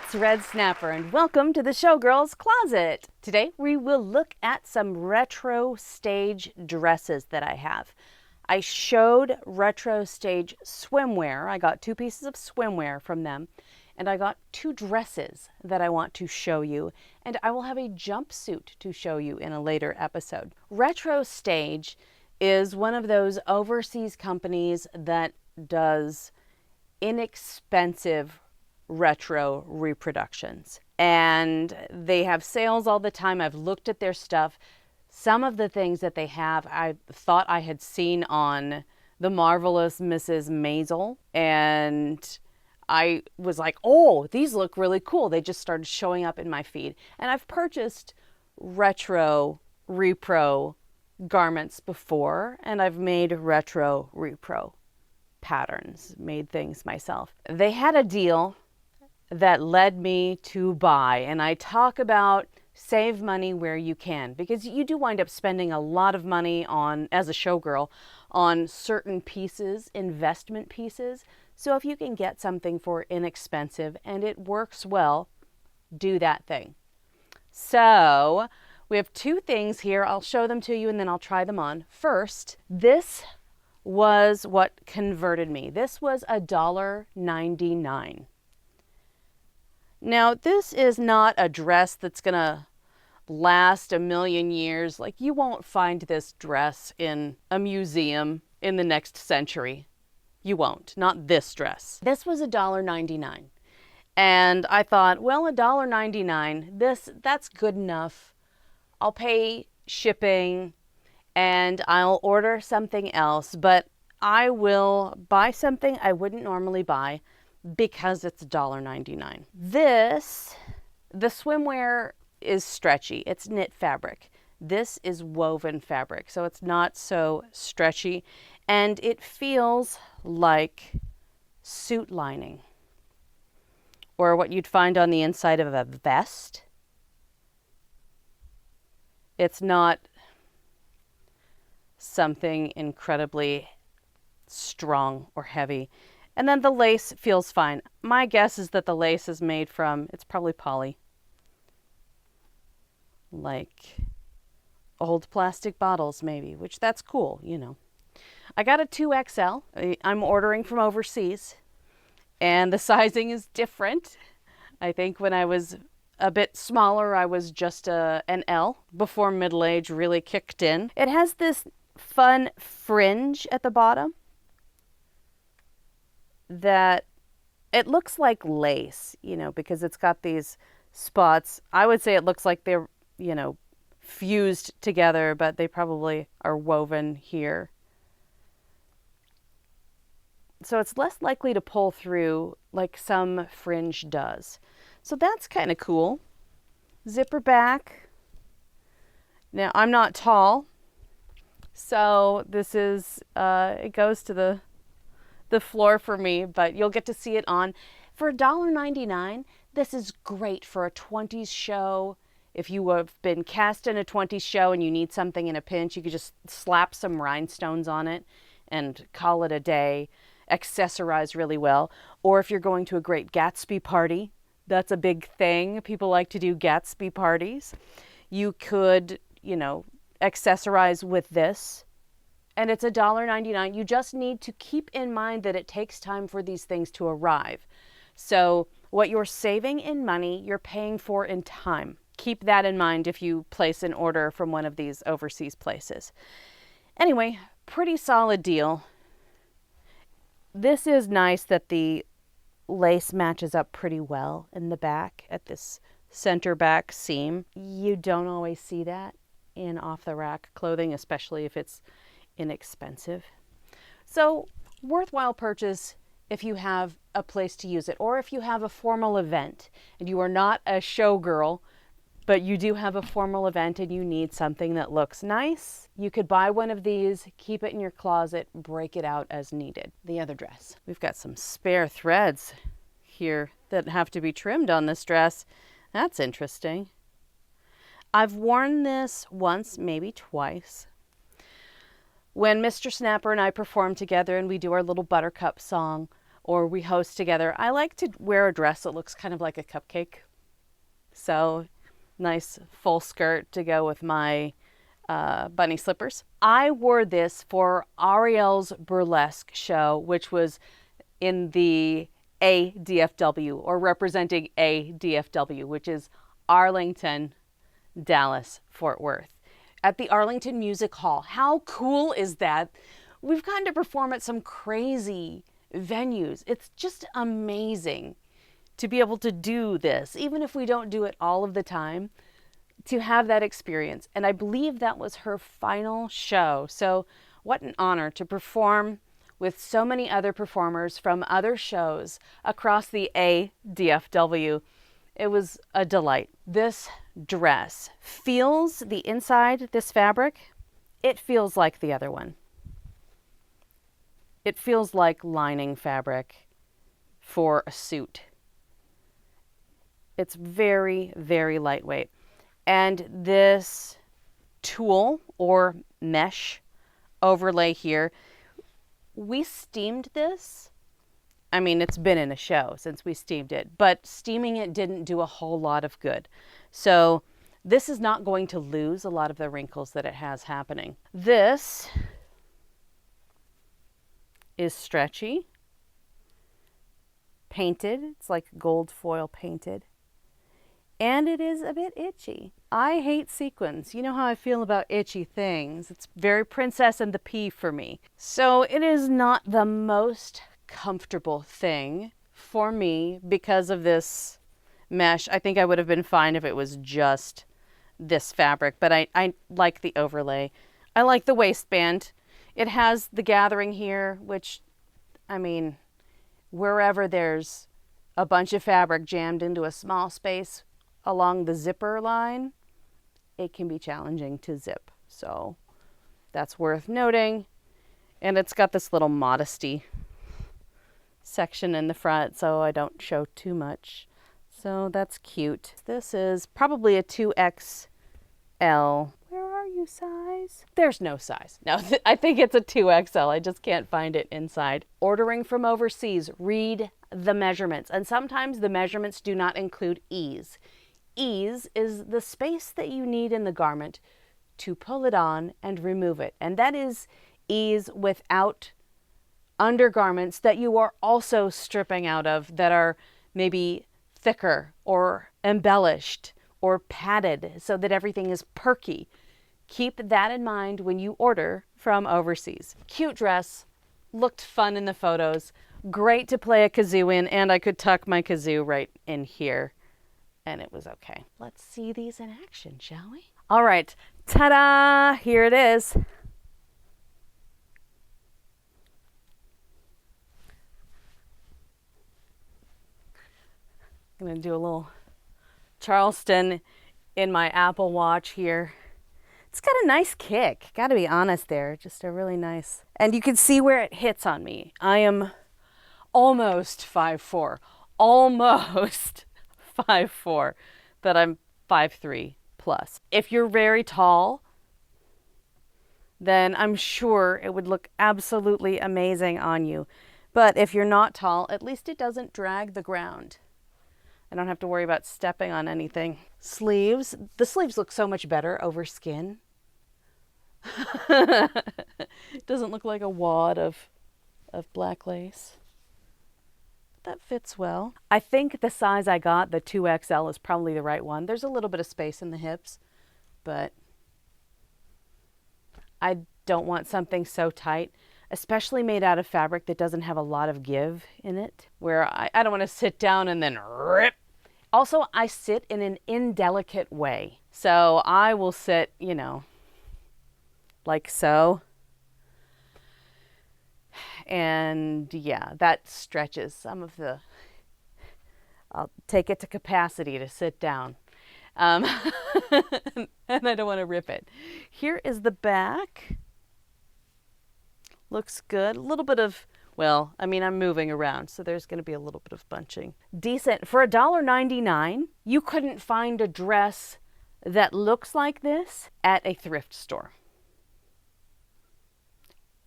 It's Red Snapper and welcome to the Showgirl's Closet. Today we will look at some retro stage dresses that I have. I showed retro stage swimwear. I got 2 pieces of swimwear from them, and I got 2 dresses that I want to show you, and I will have a jumpsuit to show you in a later episode. Retro Stage is one of those overseas companies that does inexpensive retro reproductions, and they have sales all the time. I've looked at their stuff. Some of the things that they have I thought I had seen on The Marvelous Mrs. Maisel, and I was like, oh, these look really cool. They just started showing up in my feed, and I've purchased retro repro garments before, and I've made retro repro patterns, made things myself. They had a deal that led me to buy, and I talk about save money where you can, because you do wind up spending a lot of money on, as a showgirl, on certain pieces, investment pieces. So if you can get something for inexpensive and it works well, do that thing. So we have 2 things here. I'll show them to you and then I'll try them on. First, this was what converted me. This was $1.99. Now, this is not a dress that's gonna last a million years. Like, you won't find this dress in a museum in the next century. You won't. Not this dress. This was $1.99. And I thought, well, $1.99, that's good enough. I'll pay shipping and I'll order something else, but I will buy something I wouldn't normally buy because it's $1.99. The swimwear is stretchy. It's knit fabric. This is woven fabric, so it's not so stretchy, and it feels like suit lining, or what you'd find on the inside of a vest. It's not something incredibly strong or heavy. And then the lace feels fine. My guess is that the lace is made from, it's probably poly. Like old plastic bottles maybe, which that's cool, you know. I got a 2XL. I'm ordering from overseas, and the sizing is different. I think when I was a bit smaller, I was just an L before middle age really kicked in. It has this fun fringe at the bottom that it looks like lace, you know, because it's got these spots. I would say it looks like they're, you know, fused together, but they probably are woven here. So it's less likely to pull through like some fringe does. So that's kind of cool. Zipper back. Now, I'm not tall, so this is, it goes to the floor for me, but you'll get to see it on. For $1.99, this is great for a 20s show. If you have been cast in a 20s show and you need something in a pinch, you could just slap some rhinestones on it and call it a day. Accessorize really well. Or if you're going to a great Gatsby party, that's a big thing. People like to do Gatsby parties. You could, you know, accessorize with this. And it's $1.99. You just need to keep in mind that it takes time for these things to arrive. So what you're saving in money, you're paying for in time. Keep that in mind if you place an order from one of these overseas places. Anyway, pretty solid deal. This is nice that the lace matches up pretty well in the back at this center back seam. You don't always see that in off-the-rack clothing, especially if it's inexpensive. So worthwhile purchase if you have a place to use it, or if you have a formal event and you are not a showgirl, but you do have a formal event and you need something that looks nice. You could buy one of these, keep it in your closet, break it out as needed. The other dress. We've got some spare threads here that have to be trimmed on this dress. That's interesting. I've worn this once, maybe twice. When Mr. Snapper and I perform together and we do our little Buttercup song, or we host together, I like to wear a dress that looks kind of like a cupcake. So nice full skirt to go with my bunny slippers. I wore this for Ariel's burlesque show, which was in the ADFW, or representing ADFW, which is Arlington, Dallas, Fort Worth, at the Arlington Music Hall. How cool is that? We've gotten to perform at some crazy venues. It's just amazing to be able to do this, even if we don't do it all of the time, to have that experience. And I believe that was her final show. So what an honor to perform with so many other performers from other shows across the ADFW. It was a delight. This dress feels, the inside, this fabric, it feels like the other one. It feels like lining fabric for a suit. It's very, very lightweight. And this tulle or mesh overlay here, we steamed this. I mean, it's been in a show since we steamed it, but steaming it didn't do a whole lot of good. So this is not going to lose a lot of the wrinkles that it has happening. This is stretchy, painted. It's like gold foil painted. And it is a bit itchy. I hate sequins. You know how I feel about itchy things. It's very Princess and the Pea for me. So it is not the most comfortable thing for me because of this mesh. I think I would have been fine if it was just this fabric, but I like the overlay. I like the waistband. It has the gathering here, which, I mean, wherever there's a bunch of fabric jammed into a small space along the zipper line, it can be challenging to zip. So that's worth noting. And it's got this little modesty section in the front, so I don't show too much. So that's cute. This is probably a 2XL. Where are you, size? There's no size. No, I think it's a 2XL. I just can't find it inside. Ordering from overseas, read the measurements. And sometimes the measurements do not include ease. Ease is the space that you need in the garment to pull it on and remove it. And that is ease without undergarments that you are also stripping out of that are maybe thicker or embellished or padded so that everything is perky. Keep that in mind when you order from overseas. Cute dress, looked fun in the photos, great to play a kazoo in, and I could tuck my kazoo right in here. And it was okay. Let's see these in action, shall we? All right, ta-da, here it is. I'm gonna do a little Charleston in my Apple Watch here. It's got a nice kick, gotta be honest there, just a really nice. And you can see where it hits on me. I am almost 5'4", almost 5'4", but I'm 5'3" plus. If you're very tall, then I'm sure it would look absolutely amazing on you. But if you're not tall, at least it doesn't drag the ground. I don't have to worry about stepping on anything. Sleeves. The sleeves look so much better over skin. It doesn't look like a wad of black lace. That fits well. I think the size I got, the 2XL, is probably the right one. There's a little bit of space in the hips, but I don't want something so tight, especially made out of fabric that doesn't have a lot of give in it, where I don't want to sit down and then rip. Also, I sit in an indelicate way. So I will sit, you know, like so. And yeah, that stretches some of the, I'll take it to capacity to sit down. And I don't want to rip it. Here is the back. Looks good. A little bit of, well, I mean, I'm moving around, so there's going to be a little bit of bunching. Decent. For $1.99, you couldn't find a dress that looks like this at a thrift store.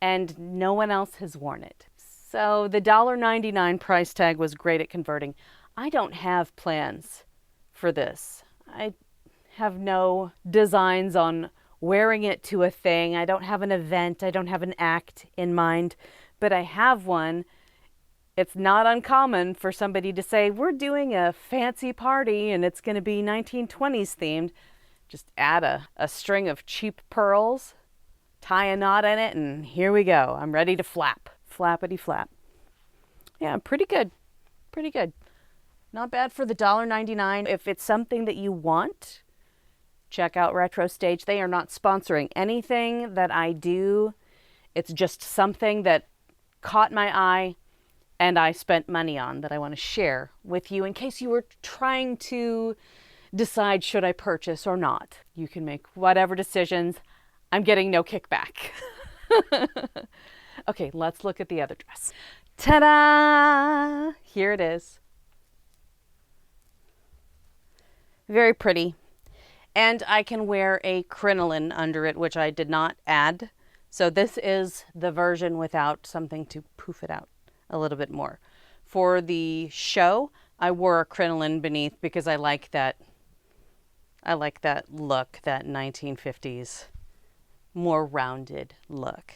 And no one else has worn it. So the $1.99 price tag was great at converting. I don't have plans for this. I have no designs on wearing it to a thing. I don't have an event. I don't have an act in mind, but I have one. It's not uncommon for somebody to say, we're doing a fancy party and it's going to be 1920s themed. Just add a string of cheap pearls, tie a knot in it, and here we go. I'm ready to flap. Flappity flap. Yeah, pretty good. Pretty good. Not bad for the $1.99. If it's something that you want, check out Retro Stage. They are not sponsoring anything that I do. It's just something that caught my eye and I spent money on that I want to share with you in case you were trying to decide should I purchase or not. You can make whatever decisions. I'm getting no kickback. Okay, let's look at the other dress. Ta-da! Here it is. Very pretty. And I can wear a crinoline under it, which I did not add. So this is the version without something to poof it out a little bit more. For the show, I wore a crinoline beneath because I like that look, that 1950s, more rounded look.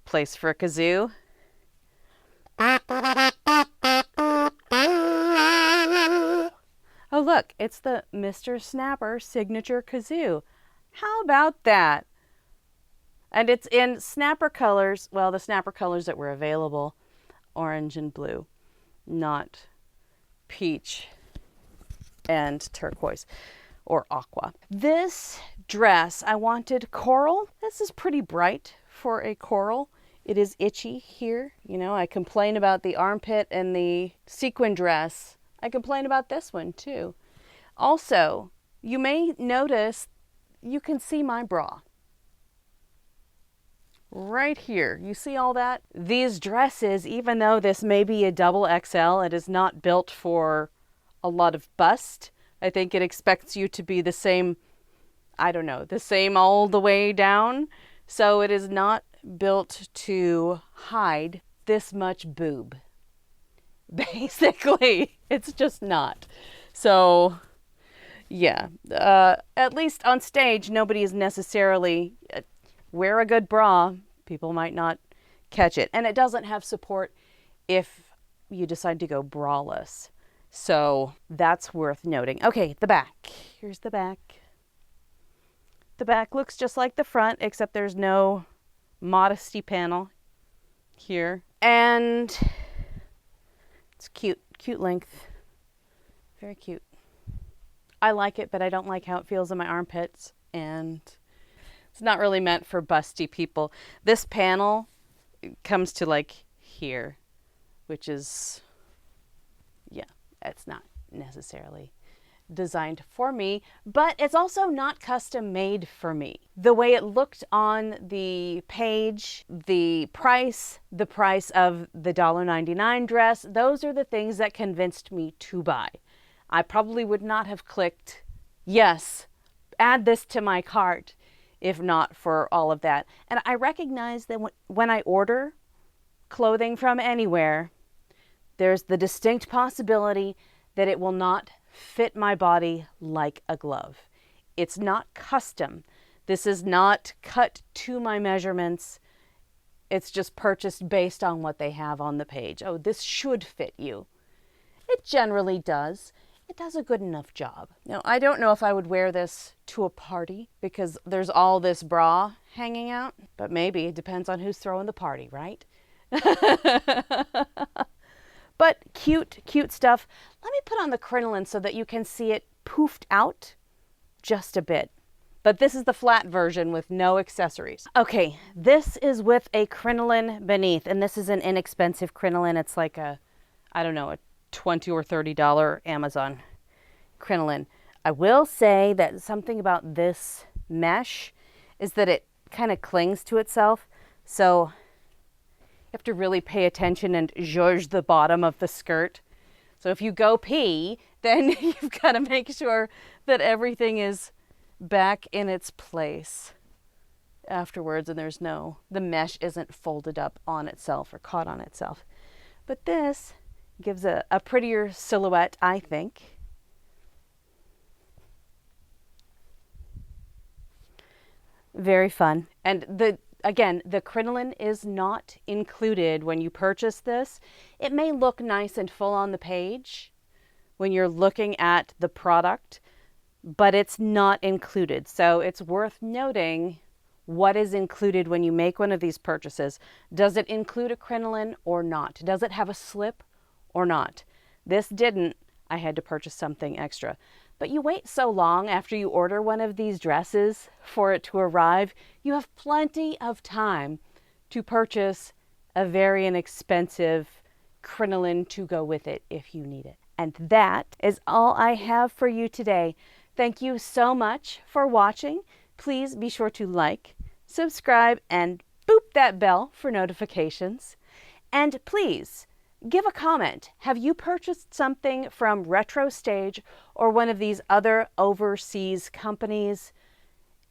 Place for a kazoo. Oh look, it's the Mr. Snapper signature kazoo. How about that? And it's in snapper colors, well, the snapper colors that were available, orange and blue, not peach and turquoise or aqua. This dress, I wanted coral. This is pretty bright for a coral. It is itchy here. You know, I complain about the armpit and the sequin dress. I complain about this one too. Also, you may notice you can see my bra. Right here, you see all that? These dresses, even though this may be a double XL, it is not built for a lot of bust. I think it expects you to be the same, I don't know, the same all the way down. So it is not built to hide this much boob. Basically, it's just not. So, yeah, at least on stage, nobody is necessarily, wear a good bra. People might not catch it. And it doesn't have support if you decide to go braless. So that's worth noting. Okay, the back. Here's the back. The back looks just like the front, except there's no modesty panel here. And it's cute, cute length. Very cute. I like it, but I don't like how it feels in my armpits. And it's not really meant for busty people. This panel comes to like here, which is, yeah, it's not necessarily designed for me, but it's also not custom made for me. The way it looked on the page, the price of the $1.99 dress, those are the things that convinced me to buy. I probably would not have clicked, yes, add this to my cart, if not for all of that. And I recognize that when I order clothing from anywhere, there's the distinct possibility that it will not fit my body like a glove. It's not custom. This is not cut to my measurements. It's just purchased based on what they have on the page. Oh, this should fit you. It generally does. It does a good enough job. Now, I don't know if I would wear this to a party because there's all this bra hanging out, but maybe it depends on who's throwing the party, right? But cute, cute stuff. Let me put on the crinoline so that you can see it poofed out just a bit. But this is the flat version with no accessories. Okay, this is with a crinoline beneath, and this is an inexpensive crinoline. It's like a, I don't know, a $20 or $30 Amazon crinoline. I will say that something about this mesh is that it kind of clings to itself. So you have to really pay attention and judge the bottom of the skirt. So if you go pee, then you've got to make sure that everything is back in its place. afterwards, and the mesh isn't folded up on itself or caught on itself. But this gives a prettier silhouette, I think. Very fun. And again, the crinoline is not included when you purchase this. It may look nice and full on the page when you're looking at the product, but it's not included. So it's worth noting what is included when you make one of these purchases. Does it include a crinoline or not? Does it have a slip or not? This didn't. I had to purchase something extra. But you wait so long after you order one of these dresses for it to arrive, you have plenty of time to purchase a very inexpensive crinoline to go with it if you need it. And that is all I have for you today. Thank you so much for watching. Please be sure to like, subscribe, and boop that bell for notifications. And please, give a comment. Have you purchased something from Retro Stage or one of these other overseas companies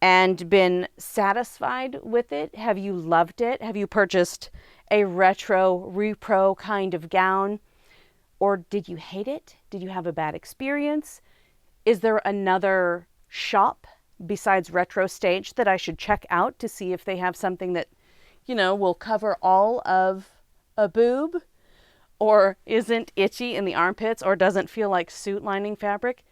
and been satisfied with it? Have you loved it? Have you purchased a retro repro kind of gown? Or did you hate it? Did you have a bad experience? Is there another shop besides Retro Stage that I should check out to see if they have something that, will cover all of a boob, or isn't itchy in the armpits, or doesn't feel like suit lining fabric?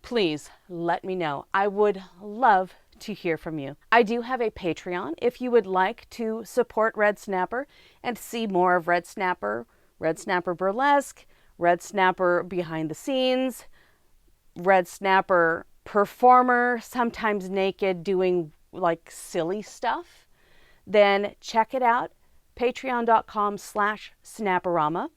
Please let me know. I would love to hear from you. I do have a Patreon if you would like to support Red Snapper and see more of Red Snapper Burlesque, Red Snapper behind the scenes, Red Snapper performer, sometimes naked, doing like silly stuff. Then check it out, patreon.com/snapperama.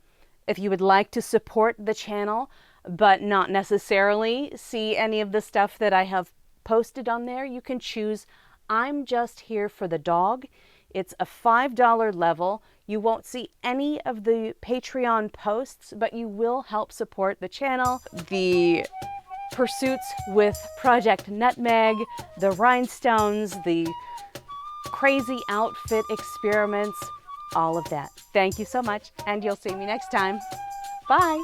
If you would like to support the channel, but not necessarily see any of the stuff that I have posted on there, you can choose I'm Just Here for the Dog. It's a $5 level. You won't see any of the Patreon posts, but you will help support the channel, the pursuits with Project Nutmeg, the rhinestones, the crazy outfit experiments, all of that. Thank you so much, and you'll see me next time. Bye.